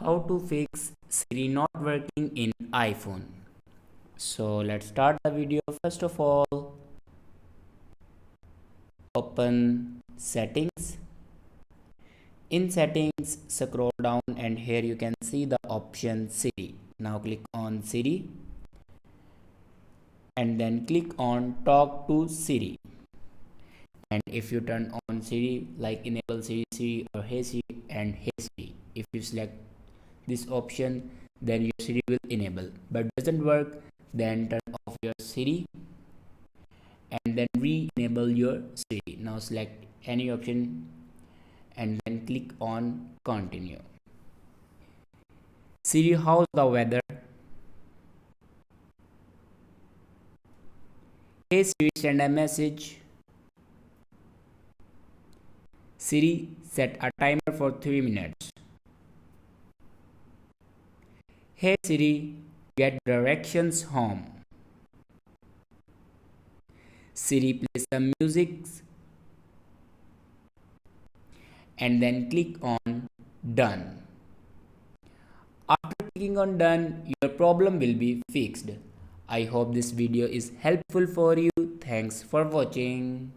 How to fix Siri not working in iPhone. So let's start the video. First of all, open settings. In settings, scroll down and here you can see the option Siri. Now click on Siri and then click on talk to Siri. And if you turn on Siri, like enable Siri or Hey Siri and Hey Siri, if you select this option, then your Siri will enable. But doesn't work, then turn off your Siri and then re-enable your Siri. Now select any option and then click on continue. Siri, how's the weather? Hey Siri, send a message. Siri, set a timer for 3 minutes. Hey Siri, get directions home. Siri, play some music and then click on done. After clicking on done, your problem will be fixed. I hope this video is helpful for you. Thanks for watching.